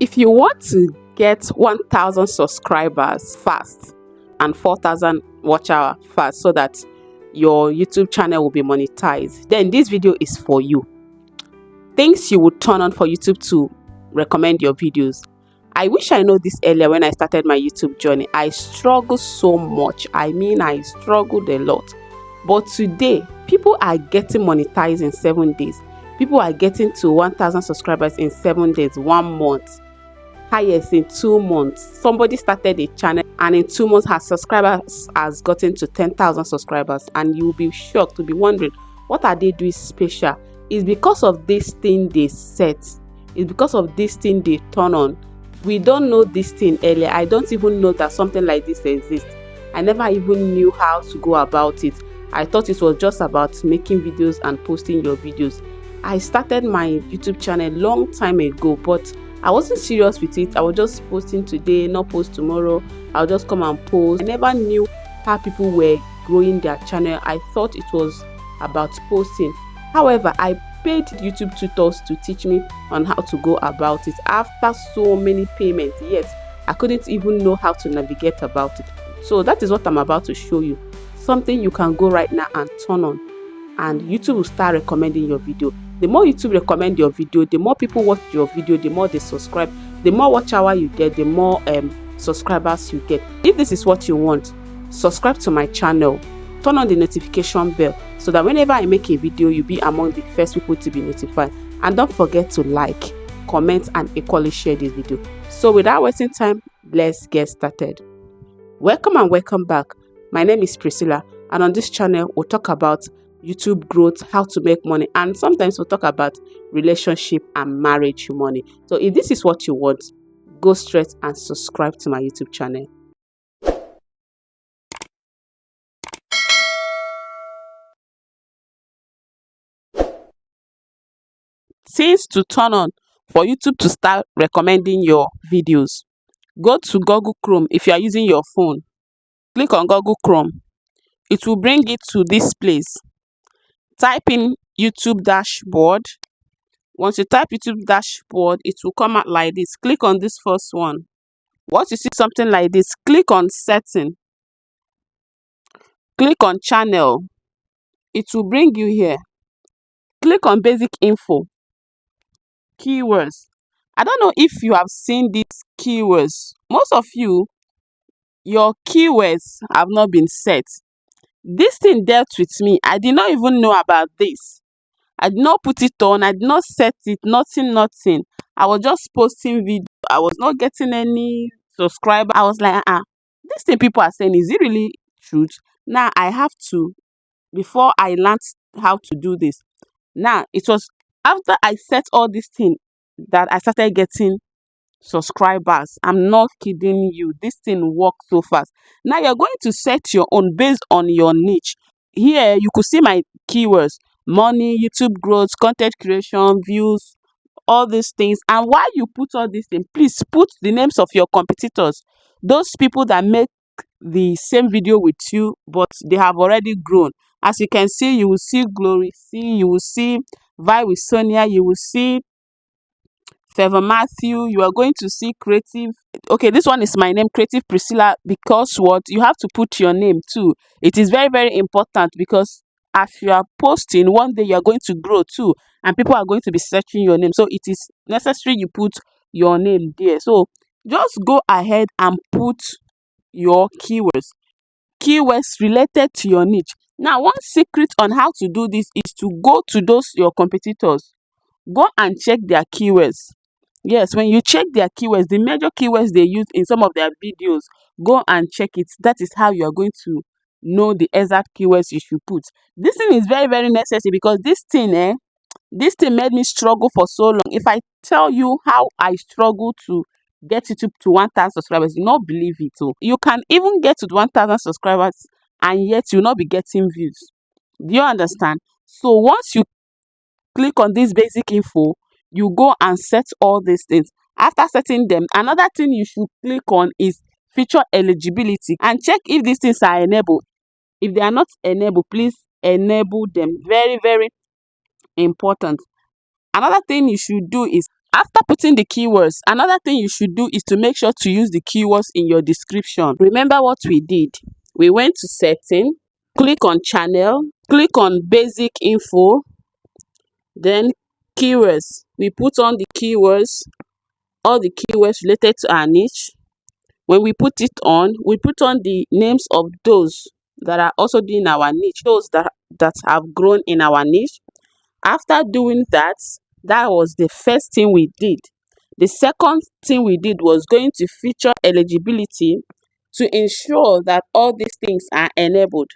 If you want to get 1,000 subscribers fast and 4,000 watch hour fast so that your YouTube channel will be monetized, then this video is for you. Things you would turn on for YouTube to recommend your videos. I wish I know this earlier when I started my YouTube journey. I struggled so much. I struggled a lot. But today, people are getting monetized in 7 days. People are getting to 1,000 subscribers in 7 days, 1 month. Highest in 2 months. Somebody started a channel and in 2 months her subscribers has gotten to 10,000 subscribers, and you'll be shocked to be wondering, what are they doing special? It's because of this thing they set. It's because of this thing they turn on. We don't know this thing earlier. I don't even know that something like this exists. I never even knew how to go about it. I thought it was just about making videos and posting your videos. I started my YouTube channel a long time ago, but I wasn't serious with it. I was just posting today, not post tomorrow. I'll just come and post. I never knew how people were growing their channel. I thought it was about posting. However, I paid YouTube tutors to teach me on how to go about it. After so many payments, yet I couldn't even know how to navigate about it. So that is what I'm about to show you. Something you can go right now and turn on, and YouTube will start recommending your video. The more YouTube recommend your video, the more people watch your video, the more they subscribe. The more watch hour you get, the more subscribers you get. If this is what you want, subscribe to my channel, turn on the notification bell so that whenever I make a video, you'll be among the first people to be notified. And don't forget to like, comment, and equally share this video. So without wasting time, let's get started. Welcome and welcome back. My name is Priscilla, and on this channel we'll talk about YouTube growth, how to make money, and sometimes we'll talk about relationship and marriage money. So if this is what you want, go straight and subscribe to my YouTube channel. Things to turn on for YouTube to start recommending your videos. Go to Google Chrome. If you are using your phone, click on Google Chrome. It will bring it to this place. Type in YouTube dashboard. Once you type YouTube dashboard, it will come out like this. Click on this first one. Once you see something like this, click on setting. Click on channel. It will bring you here. Click on basic info. Keywords. I don't know if you have seen these keywords. Most of you, your keywords have not been set. This thing dealt with me. I did not even know about this. I did not put it on. I did not set it. Nothing. I was just posting video. I was not getting any subscriber. I was like, this thing people are saying, is it really truth? Now I have to, before I learned how to do this. Now it was after I set all this thing that I started getting subscribers. I'm not kidding you. This thing works so fast. Now you're going to set your own based on your niche. Here you could see my keywords: money, YouTube growth, content creation, views, all these things. And while you put all these things, please put the names of your competitors, those people that make the same video with you but they have already grown. As you can see, you will see Glory C, you will see Vi with Sonia, you will see Favor Matthew, you are going to see Creative. Okay, this one is my name, Creative Priscilla, because what you have to put your name too. It is very, very important, because as you are posting, one day you are going to grow too, and people are going to be searching your name. So it is necessary you put your name there. So just go ahead and put your keywords related to your niche. Now, one secret on how to do this is to go to those your competitors. Go and check their keywords. Yes, when you check their keywords, the major keywords they use in some of their videos, go and check it. That is how you are going to know the exact keywords you should put. This thing is very, very necessary, because this thing made me struggle for so long. If I tell you how I struggle to get YouTube to 1,000 subscribers, you will not believe it. So you can even get to 1,000 subscribers and yet you will not be getting views. Do you understand? So once you click on this basic info, you go and set all these things. After setting them, another thing you should click on is feature eligibility, and check if these things are enabled. If they are not enabled, please enable them. Very, very important. Another thing you should do is After putting the keywords, another thing you should do is to make sure to use the keywords in your description. Remember what we did. We went to setting, click on channel, click on basic info, then keywords. We put on the keywords, all the keywords related to our niche. When we put it on, we put on the names of those that are also doing our niche, those that have grown in our niche. After doing that, that was the first thing we did. The second thing we did was going to feature eligibility to ensure that all these things are enabled.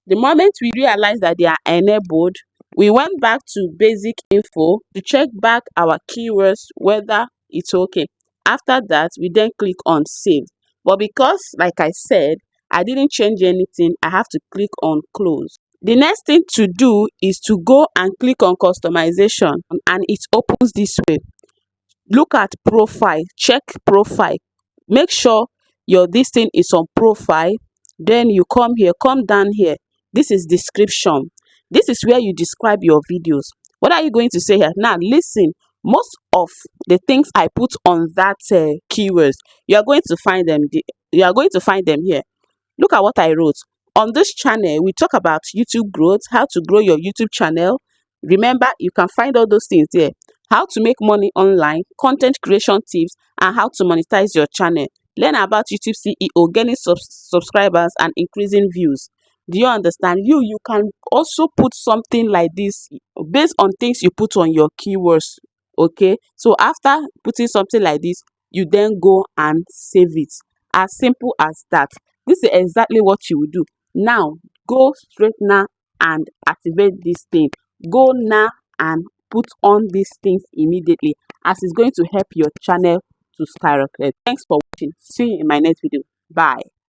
The moment we realized that they are enabled, we went back to basic info to check back our keywords whether it's okay. After that, we then click on save. But because, like I said, I didn't change anything, I have to click on close. The next thing to do is to go and click on customization, and it opens this way. Look at profile, check profile, make sure your this thing is on profile. Then you come here, come down here. This is description. This is where you describe your videos. What are you going to say here? Now listen, most of the things I put on that keywords, you are going to find them here. Look at what I wrote. On this channel, we talk about YouTube growth, how to grow your YouTube channel. Remember, you can find all those things there. How to make money online, content creation tips, and how to monetize your channel. Learn about YouTube CEO, getting subscribers and increasing views. Do you understand? You can also put something like this based on things you put on your keywords. Okay, so after putting something like this, you then go and save it. As simple as that. This is exactly what you will do. Now go straight now and activate this thing. Go now and put on these things immediately, as it's going to help your channel to skyrocket. Thanks for watching. See you in my next video. Bye.